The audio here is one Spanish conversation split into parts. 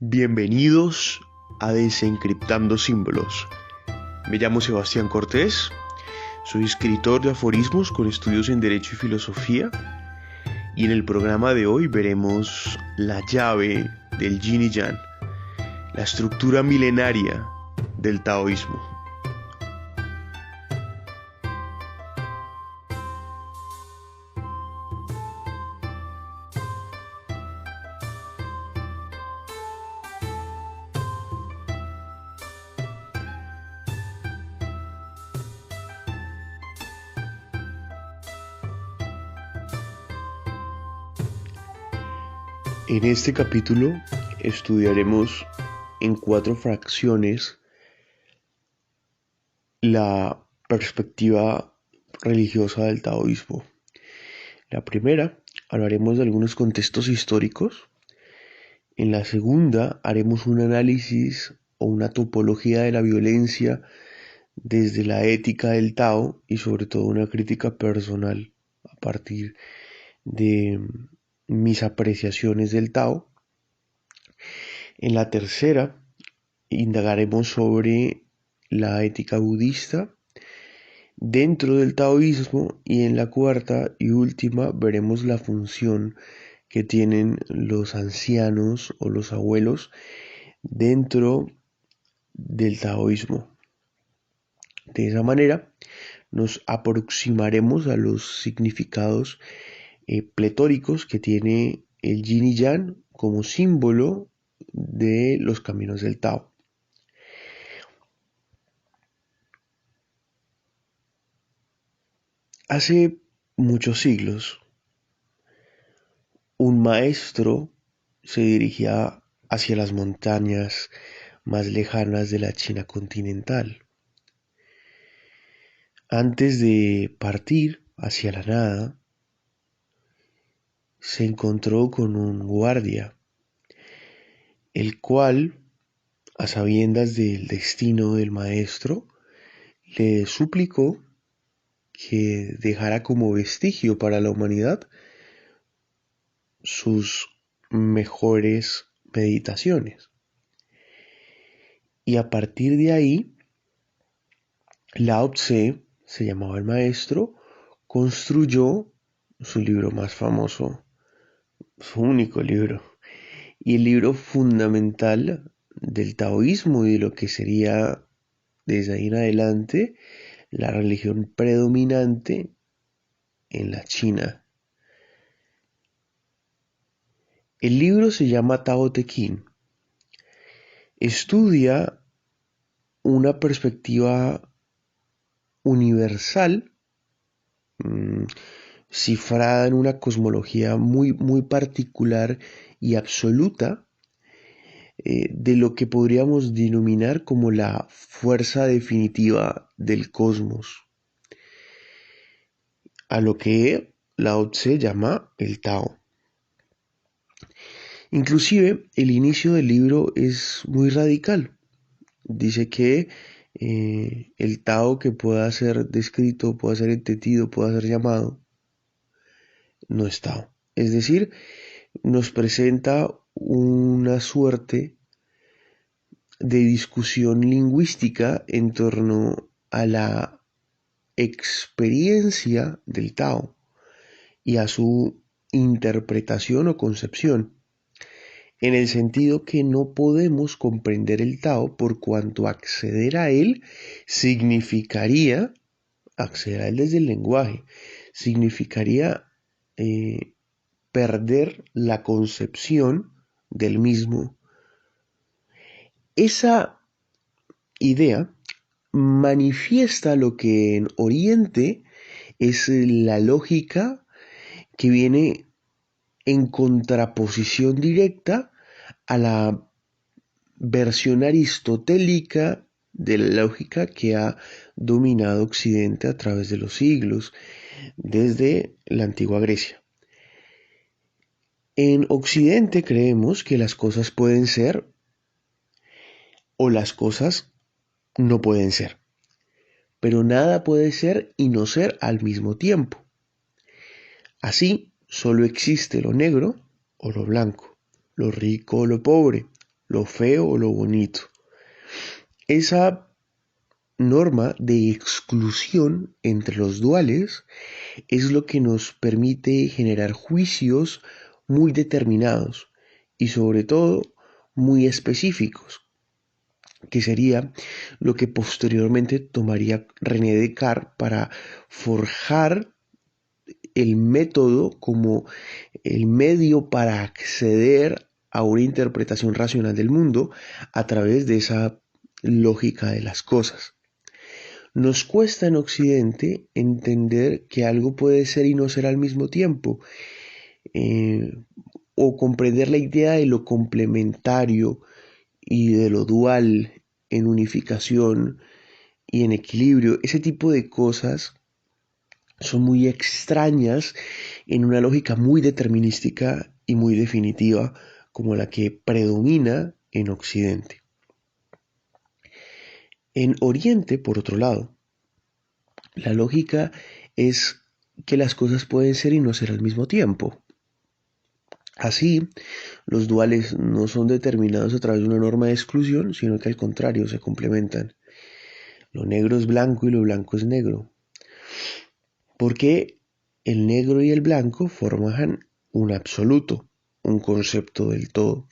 Bienvenidos a Desencriptando Símbolos. Me llamo Sebastián Cortés, soy escritor de aforismos con estudios en Derecho y Filosofía, y en el programa de hoy veremos la llave del Yin y Yang, la estructura milenaria del taoísmo. En este capítulo estudiaremos en 4 fracciones la perspectiva religiosa del taoísmo. La primera, hablaremos de algunos contextos históricos. En la segunda, haremos un análisis o una topología de la violencia desde la ética del Tao y sobre todo una crítica personal a partir de mis apreciaciones del Tao. En la tercera, indagaremos sobre la ética budista dentro del taoísmo, y en la cuarta y última veremos la función que tienen los ancianos o los abuelos dentro del taoísmo. De esa manera nos aproximaremos a los significados pletóricos que tiene el Yin y Yang como símbolo de los caminos del Tao. Hace muchos siglos, un maestro se dirigía hacia las montañas más lejanas de la China continental. Antes de partir hacia la nada, se encontró con un guardia, el cual, a sabiendas del destino del maestro, le suplicó que dejara como vestigio para la humanidad sus mejores meditaciones. Y a partir de ahí, Lao Tse, se llamaba el maestro, construyó su libro más famoso, su único libro, y el libro fundamental del taoísmo y de lo que sería desde ahí en adelante la religión predominante en la China. El libro se llama Tao Te Ching. Estudia una perspectiva universal, cifrada en una cosmología muy particular y absoluta, de lo que podríamos denominar como la fuerza definitiva del cosmos, a lo que Lao Tse llama el Tao. Inclusive el inicio del libro es muy radical. Dice que el Tao que pueda ser descrito, pueda ser entendido, pueda ser llamado, no es Tao. Es decir, nos presenta una suerte de discusión lingüística en torno a la experiencia del Tao y a su interpretación o concepción, en el sentido que no podemos comprender el Tao por cuanto acceder a él significaría, acceder a él desde el lenguaje, significaría perder la concepción del mismo. Esa idea manifiesta lo que en Oriente es la lógica que viene en contraposición directa a la versión aristotélica de la lógica que ha dominado Occidente a través de los siglos, desde la antigua Grecia. En Occidente creemos que las cosas pueden ser o las cosas no pueden ser, pero nada puede ser y no ser al mismo tiempo. Así, solo existe lo negro o lo blanco, lo rico o lo pobre, lo feo o lo bonito. Esa norma de exclusión entre los duales es lo que nos permite generar juicios muy determinados y sobre todo muy específicos, que sería lo que posteriormente tomaría René Descartes para forjar el método como el medio para acceder a una interpretación racional del mundo a través de esa lógica de las cosas. Nos cuesta en Occidente entender que algo puede ser y no ser al mismo tiempo, eh, o comprender la idea de lo complementario y de lo dual en unificación y en equilibrio. Ese tipo de cosas son muy extrañas en una lógica muy determinística y muy definitiva como la que predomina en Occidente. En Oriente, por otro lado, la lógica es que las cosas pueden ser y no ser al mismo tiempo. Así, los duales no son determinados a través de una norma de exclusión, sino que al contrario se complementan. Lo negro es blanco y lo blanco es negro. Porque el negro y el blanco forman un absoluto, un concepto del todo.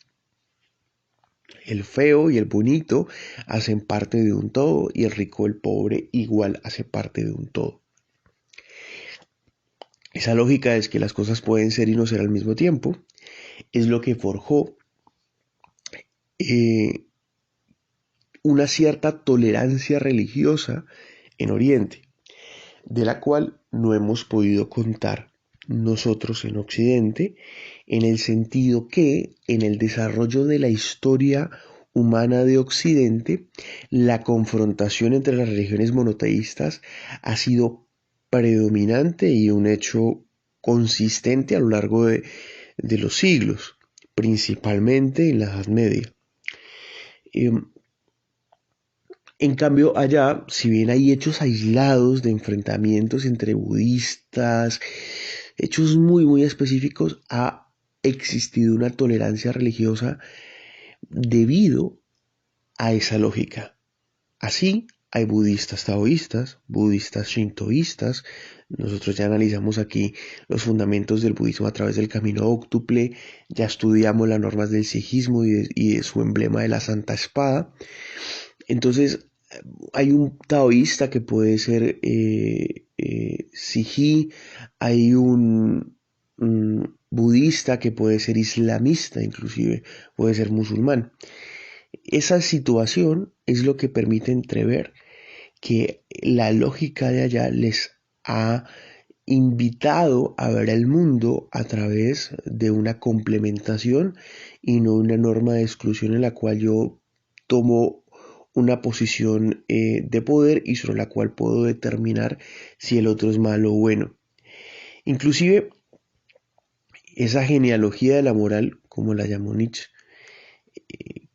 El feo y el bonito hacen parte de un todo y el rico y el pobre igual hace parte de un todo. Esa lógica es que las cosas pueden ser y no ser al mismo tiempo. Es lo que forjó eh, una cierta tolerancia religiosa en Oriente, de la cual no hemos podido contar nosotros en Occidente, en el sentido que en el desarrollo de la historia humana de Occidente, la confrontación entre las religiones monoteístas ha sido predominante y un hecho consistente a lo largo de los siglos, principalmente en la Edad Media. Eh, En cambio, allá, si bien hay hechos aislados de enfrentamientos entre budistas, hechos muy específicos, ha existido una tolerancia religiosa debido a esa lógica. Así, hay budistas taoístas, budistas shintoístas. Nosotros ya analizamos aquí los fundamentos del budismo a través del camino óctuple, ya estudiamos las normas del sijismo y de su emblema de la Santa Espada. Entonces, hay un taoísta que puede ser sijí, hay un budista que puede ser islamista, inclusive puede ser musulmán. Esa situación es lo que permite entrever que la lógica de allá les ha invitado a ver el mundo a través de una complementación y no una norma de exclusión en la cual yo tomo una posición de poder y sobre la cual puedo determinar si el otro es malo o bueno. Inclusive esa genealogía de la moral, como la llamó Nietzsche,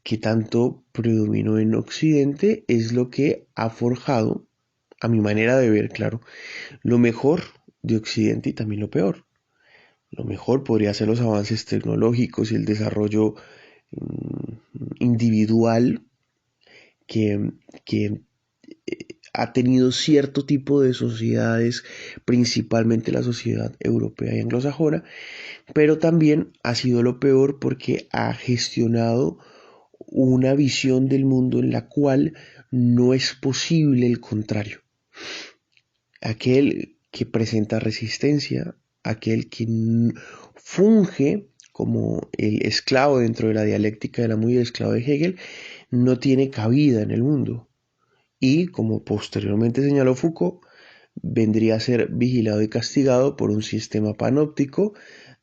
que tanto predominó en Occidente, es lo que ha forjado, a mi manera de ver, claro, lo mejor de Occidente y también lo peor. Lo mejor podría ser los avances tecnológicos y el desarrollo individual que, que ha tenido cierto tipo de sociedades, principalmente la sociedad europea y anglosajona, pero también ha sido lo peor porque ha gestionado una visión del mundo en la cual no es posible el contrario. Aquel que presenta resistencia, aquel que funge como el esclavo dentro de la dialéctica del amo y el esclavo de Hegel, no tiene cabida en el mundo. Y, como posteriormente señaló Foucault, vendría a ser vigilado y castigado por un sistema panóptico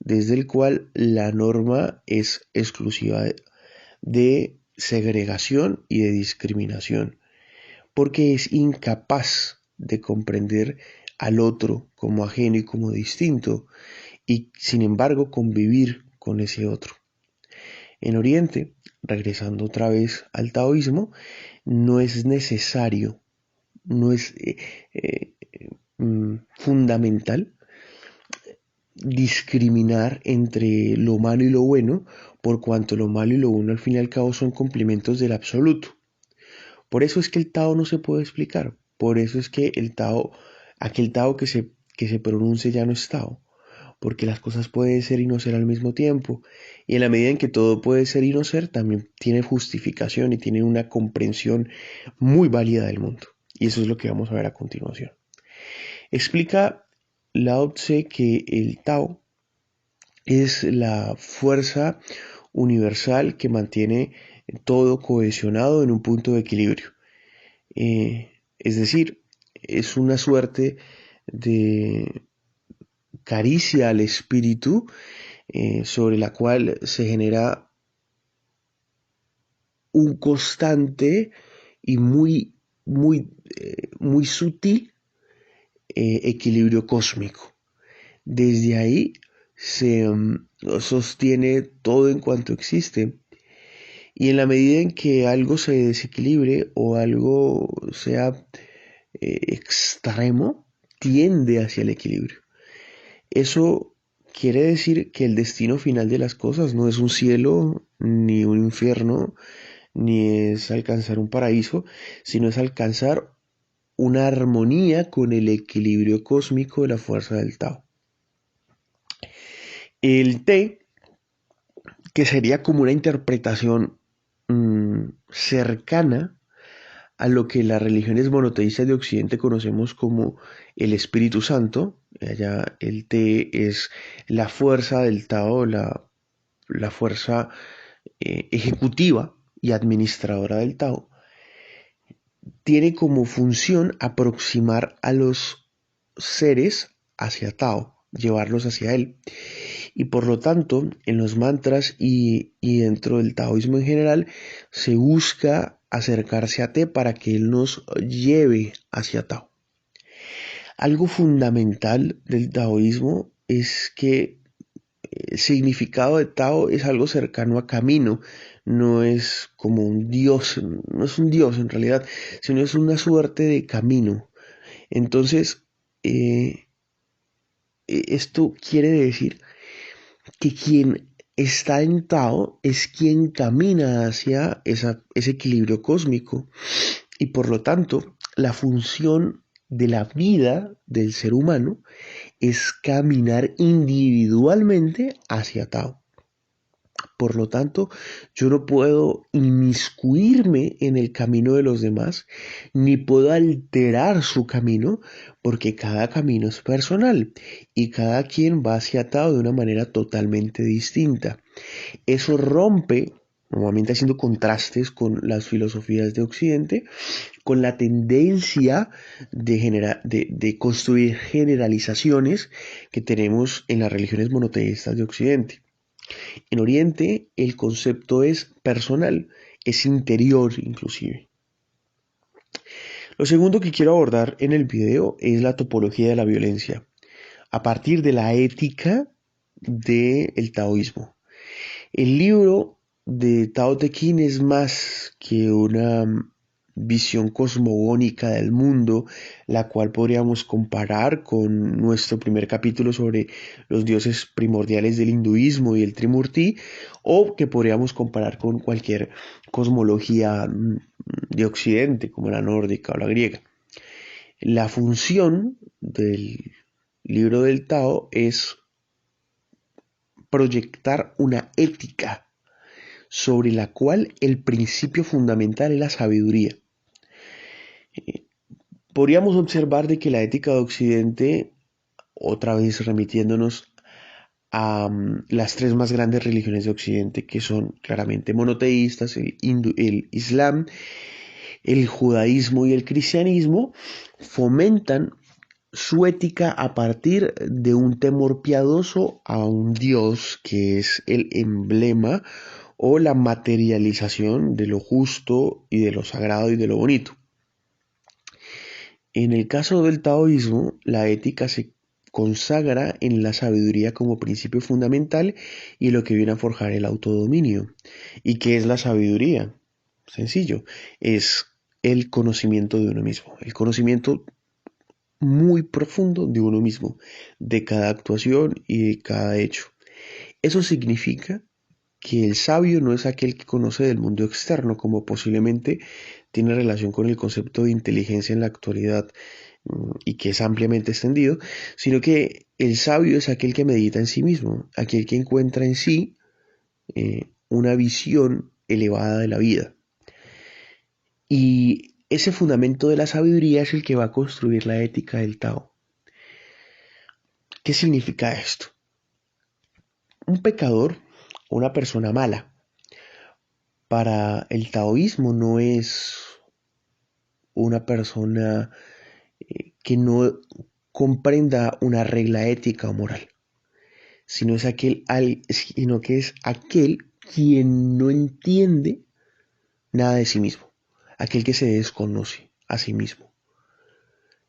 desde el cual la norma es exclusiva de segregación y de discriminación, porque es incapaz de comprender al otro como ajeno y como distinto, y sin embargo convivir con ese otro. En Oriente, regresando otra vez al taoísmo, no es necesario, no es fundamental discriminar entre lo malo y lo bueno, por cuanto lo malo y lo bueno al fin y al cabo son complementos del absoluto. Por eso es que el Tao no se puede explicar. Por eso es que aquel Tao que se pronuncia ya no es Tao. Porque las cosas pueden ser y no ser al mismo tiempo. Y en la medida en que todo puede ser y no ser, también tiene justificación y tiene una comprensión muy válida del mundo. Y eso es lo que vamos a ver a continuación. Explica Lao Tse que el Tao es la fuerza universal que mantiene todo cohesionado en un punto de equilibrio. Es decir, es una suerte de caricia al espíritu sobre la cual se genera un constante y muy sutil equilibrio cósmico. Desde ahí se sostiene todo en cuanto existe. Y en la medida en que algo se desequilibre o algo sea extremo, tiende hacia el equilibrio. Eso quiere decir que el destino final de las cosas no es un cielo, ni un infierno, ni es alcanzar un paraíso, sino es alcanzar una armonía con el equilibrio cósmico de la fuerza del Tao. El Te, que sería como una interpretación cercana a lo que las religiones monoteístas de Occidente conocemos como el Espíritu Santo. Allá el Te es la fuerza del Tao, la fuerza ejecutiva y administradora del Tao. Tiene como función aproximar a los seres hacia Tao, llevarlos hacia él. Y por lo tanto, en los mantras y dentro del taoísmo en general, se busca acercarse a Te para que él nos lleve hacia Tao. Algo fundamental del taoísmo es que el significado de Tao es algo cercano a camino, no es como un dios, no es un dios en realidad, sino es una suerte de camino. Entonces, esto quiere decir que quien está en Tao es quien camina hacia ese equilibrio cósmico y por lo tanto la función de la vida del ser humano es caminar individualmente hacia Tao. Por lo tanto, yo no puedo inmiscuirme en el camino de los demás, ni puedo alterar su camino, porque cada camino es personal y cada quien va hacia Tao de una manera totalmente distinta. Eso rompe, normalmente haciendo contrastes con las filosofías de Occidente, con la tendencia de construir generalizaciones que tenemos en las religiones monoteístas de Occidente. En Oriente el concepto es personal, es interior inclusive. Lo segundo que quiero abordar en el video es la topología de la violencia, a partir de la ética del taoísmo. El libro de Tao Te Ching es más que una visión cosmogónica del mundo, la cual podríamos comparar con nuestro primer capítulo sobre los dioses primordiales del hinduismo y el Trimurti, o que podríamos comparar con cualquier cosmología de Occidente, como la nórdica o la griega. La función del libro del Tao es proyectar una ética sobre la cual el principio fundamental es la sabiduría. Podríamos observar de que la ética de Occidente, otra vez remitiéndonos a las tres más grandes religiones de Occidente, que son claramente monoteístas, el Islam, el judaísmo y el cristianismo, fomentan su ética a partir de un temor piadoso a un Dios que es el emblema o la materialización de lo justo y de lo sagrado y de lo bonito. En el caso del taoísmo, la ética se consagra en la sabiduría como principio fundamental y lo que viene a forjar el autodominio. ¿Y qué es la sabiduría? Sencillo, es el conocimiento de uno mismo. El conocimiento muy profundo de uno mismo, de cada actuación y de cada hecho. Eso significa que el sabio no es aquel que conoce del mundo externo, como posiblemente tiene relación con el concepto de inteligencia en la actualidad y que es ampliamente extendido, sino que el sabio es aquel que medita en sí mismo, aquel que encuentra en sí una visión elevada de la vida. Y ese fundamento de la sabiduría es el que va a construir la ética del Tao. ¿Qué significa esto? Un pecador, una persona mala, para el taoísmo no es una persona que no comprenda una regla ética o moral, sino que es aquel quien no entiende nada de sí mismo, aquel que se desconoce a sí mismo.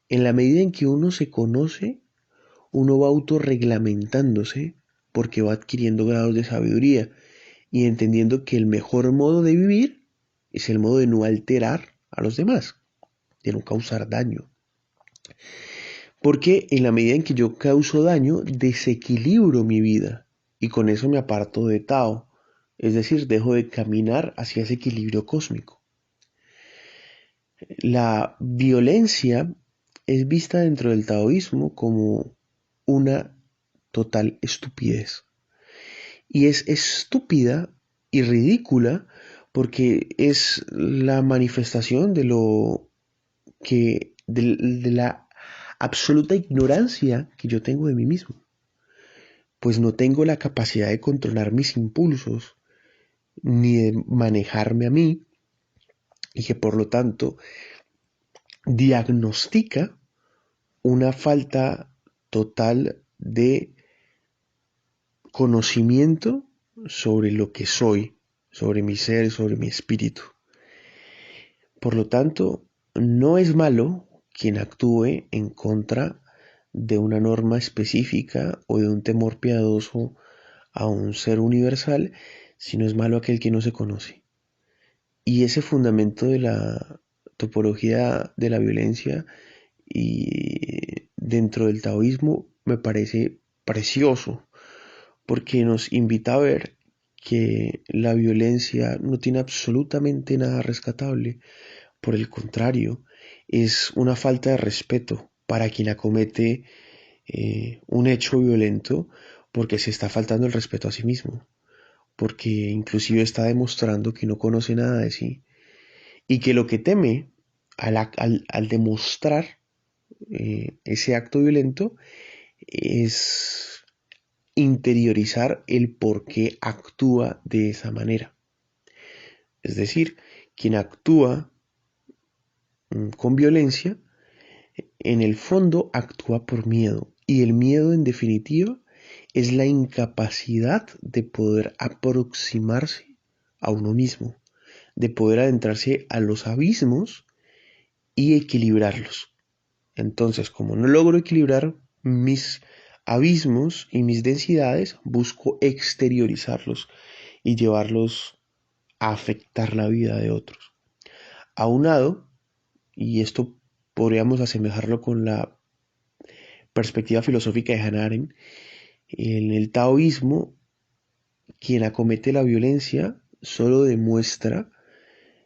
En la medida en que uno se conoce, uno va autorreglamentándose porque va adquiriendo grados de sabiduría y entendiendo que el mejor modo de vivir es el modo de no alterar a los demás, de no causar daño. Porque en la medida en que yo causo daño, desequilibro mi vida y con eso me aparto de Tao, es decir, dejo de caminar hacia ese equilibrio cósmico. La violencia es vista dentro del taoísmo como una total estupidez. Y es estúpida y ridícula porque es la manifestación de la absoluta ignorancia que yo tengo de mí mismo. Pues no tengo la capacidad de controlar mis impulsos ni de manejarme a mí y que por lo tanto diagnostica una falta total de conocimiento sobre lo que soy, sobre mi ser, sobre mi espíritu. Por lo tanto, no es malo quien actúe en contra de una norma específica o de un temor piadoso a un ser universal, sino es malo aquel que no se conoce. Y ese fundamento de la topología de la violencia y dentro del taoísmo me parece precioso porque nos invita a ver que la violencia no tiene absolutamente nada rescatable. Por el contrario, es una falta de respeto para quien acomete un hecho violento porque se está faltando el respeto a sí mismo, porque inclusive está demostrando que no conoce nada de sí y que lo que teme al demostrar ese acto violento es interiorizar el por qué actúa de esa manera. Es decir, quien actúa con violencia, en el fondo actúa por miedo. Y el miedo, en definitiva, es la incapacidad de poder aproximarse a uno mismo, de poder adentrarse a los abismos y equilibrarlos. Entonces, como no logro equilibrar mis abismos y mis densidades, busco exteriorizarlos y llevarlos a afectar la vida de otros. Aunado, y esto podríamos asemejarlo con la perspectiva filosófica de Hannah Arendt, en el taoísmo, quien acomete la violencia solo demuestra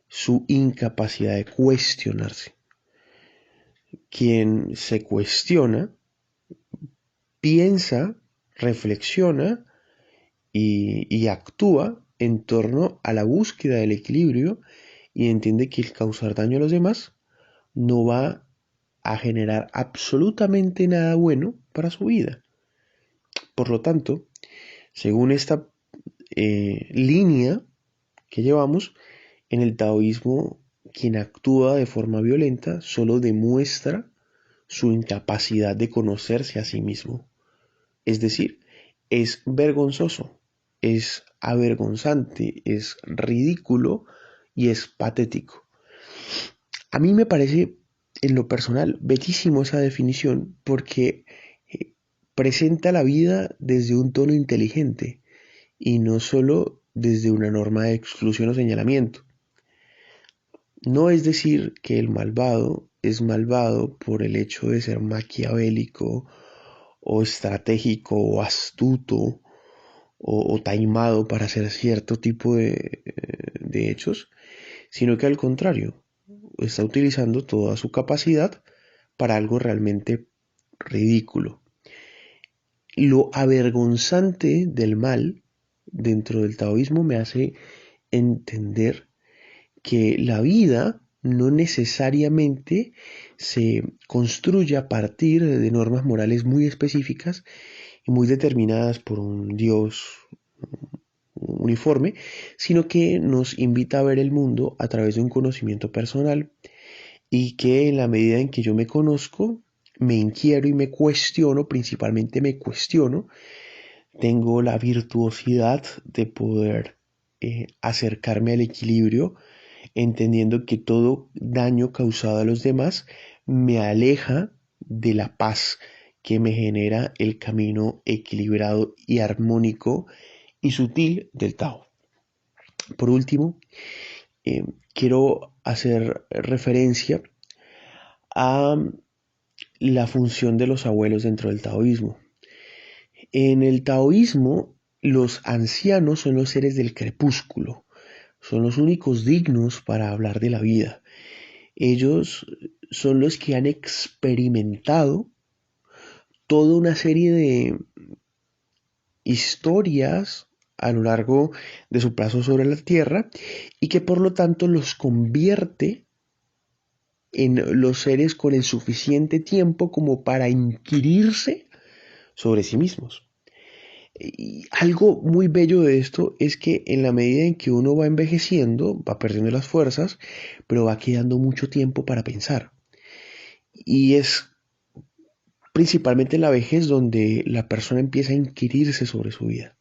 su incapacidad de cuestionarse. Quien se cuestiona, piensa, reflexiona y actúa en torno a la búsqueda del equilibrio y entiende que el causar daño a los demás no va a generar absolutamente nada bueno para su vida. Por lo tanto, según esta línea que llevamos, en el taoísmo, quien actúa de forma violenta solo demuestra su incapacidad de conocerse a sí mismo. Es decir, es vergonzoso, es avergonzante, es ridículo y es patético. A mí me parece, en lo personal, bellísimo esa definición porque presenta la vida desde un tono inteligente y no solo desde una norma de exclusión o señalamiento. No es decir que el malvado es malvado por el hecho de ser maquiavélico o estratégico o astuto o taimado para hacer cierto tipo de hechos, sino que al contrario, está utilizando toda su capacidad para algo realmente ridículo. Lo avergonzante del mal dentro del taoísmo me hace entender que la vida no necesariamente se construye a partir de normas morales muy específicas y muy determinadas por un Dios uniforme, sino que nos invita a ver el mundo a través de un conocimiento personal y que en la medida en que yo me conozco, me inquiero y me cuestiono, principalmente me cuestiono, tengo la virtuosidad de poder acercarme al equilibrio, entendiendo que todo daño causado a los demás me aleja de la paz que me genera el camino equilibrado y armónico y sutil del Tao. Por último, quiero hacer referencia a la función de los abuelos dentro del taoísmo. En el taoísmo, los ancianos son los seres del crepúsculo, son los únicos dignos para hablar de la vida. Ellos son los que han experimentado toda una serie de historias a lo largo de su paso sobre la tierra y que por lo tanto los convierte en los seres con el suficiente tiempo como para inquirirse sobre sí mismos. Y algo muy bello de esto es que en la medida en que uno va envejeciendo, va perdiendo las fuerzas, pero va quedando mucho tiempo para pensar. Y es principalmente en la vejez donde la persona empieza a inquirirse sobre su vida.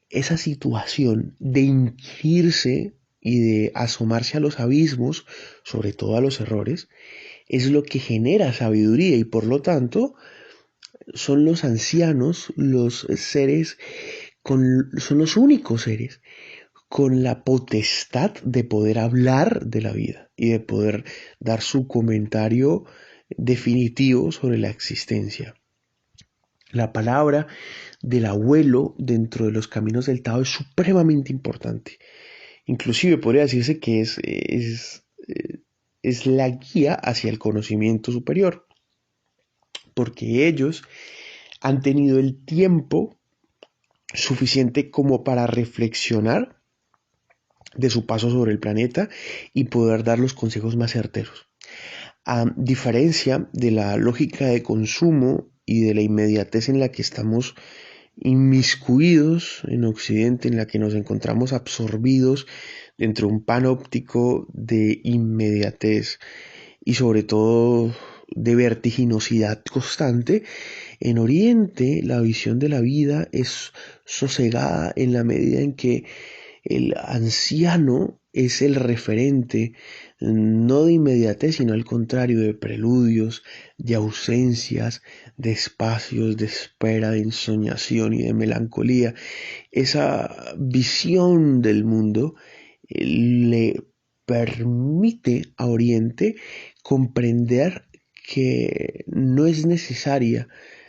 Esa situación de inquirirse y de asomarse a los abismos, sobre todo a los errores, es lo que genera sabiduría y por lo tanto son los ancianos los seres son los únicos seres con la potestad de poder hablar de la vida y de poder dar su comentario definitivo sobre la existencia. La palabra del abuelo dentro de los caminos del Tao es supremamente importante. Inclusive podría decirse que es la guía hacia el conocimiento superior, porque ellos han tenido el tiempo suficiente como para reflexionar de su paso sobre el planeta y poder dar los consejos más certeros. A diferencia de la lógica de consumo y de la inmediatez en la que estamos inmiscuidos en Occidente, en la que nos encontramos absorbidos dentro de un panóptico de inmediatez y sobre todo de vertiginosidad constante, en Oriente la visión de la vida es sosegada en la medida en que el anciano es el referente, no de inmediatez, sino al contrario, de preludios, de ausencias, de espacios, de espera, de ensoñación y de melancolía. Esa visión del mundo le permite a Oriente comprender que no es necesaria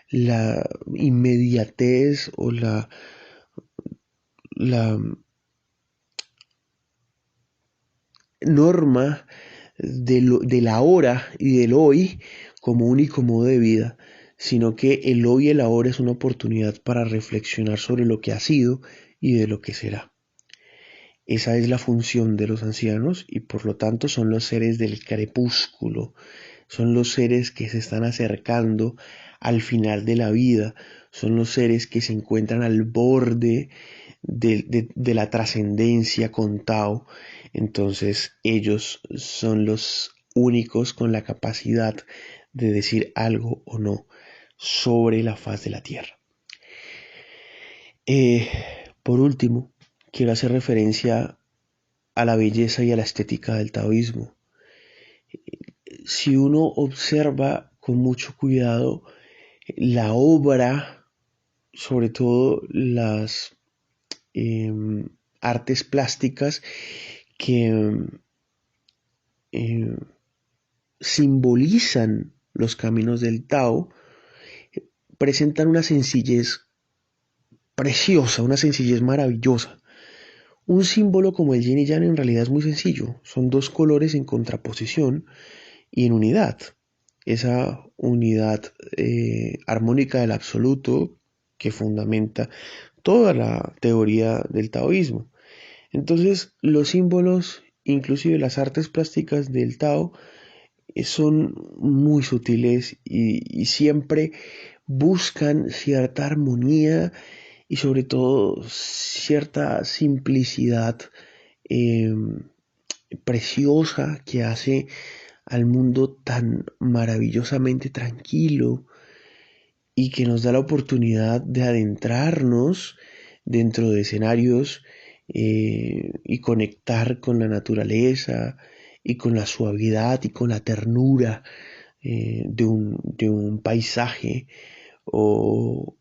la inmediatez o la norma de la hora y del hoy como único modo de vida, sino que el hoy y el ahora es una oportunidad para reflexionar sobre lo que ha sido y de lo que será. Esa es la función de los ancianos y por lo tanto son los seres del crepúsculo, son los seres que se están acercando al final de la vida, son los seres que se encuentran al borde de la trascendencia con Tao. Entonces ellos son los únicos con la capacidad de decir algo o no sobre la faz de la Tierra. Eh, por último, quiero hacer referencia a la belleza y a la estética del taoísmo. Si uno observa con mucho cuidado la obra, sobre todo las artes plásticas que simbolizan los caminos del Tao, presentan una sencillez preciosa, una sencillez maravillosa. Un símbolo como el yin y yang en realidad es muy sencillo. Son dos colores en contraposición y en unidad. Esa unidad armónica del absoluto que fundamenta toda la teoría del taoísmo. Entonces, los símbolos, inclusive las artes plásticas del Tao, son muy sutiles y siempre buscan cierta armonía y sobre todo cierta simplicidad eh, preciosa que hace al mundo tan maravillosamente tranquilo y que nos da la oportunidad de adentrarnos dentro de escenarios y conectar con la naturaleza y con la suavidad y con la ternura de un paisaje o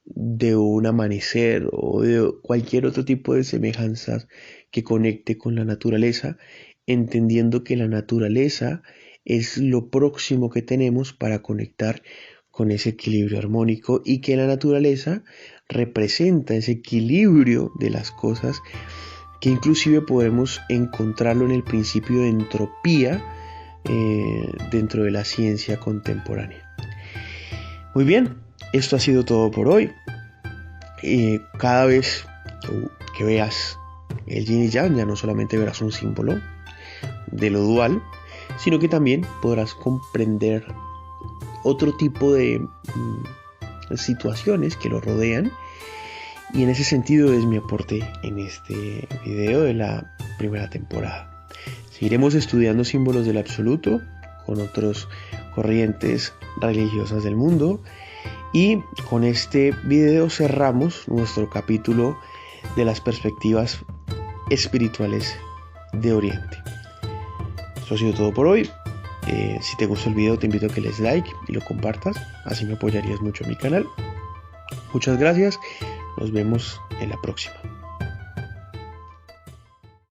de un amanecer o de cualquier otro tipo de semejanzas que conecte con la naturaleza, entendiendo que la naturaleza es lo próximo que tenemos para conectar con ese equilibrio armónico y que la naturaleza representa ese equilibrio de las cosas que inclusive podemos encontrarlo en el principio de entropía dentro de la ciencia contemporánea. Muy bien, esto ha sido todo por hoy. Cada vez que veas el yin y yang, ya no solamente verás un símbolo de lo dual, sino que también podrás comprender otro tipo de situaciones que lo rodean. Y en ese sentido es mi aporte en este video de la primera temporada. Seguiremos estudiando símbolos del absoluto con otras corrientes religiosas del mundo. Y con este video cerramos nuestro capítulo de las perspectivas espirituales de Oriente. Esto ha sido todo por hoy. Si te gustó el video te invito a que les like y lo compartas, así me apoyarías mucho en mi canal. Muchas gracias, nos vemos en la próxima.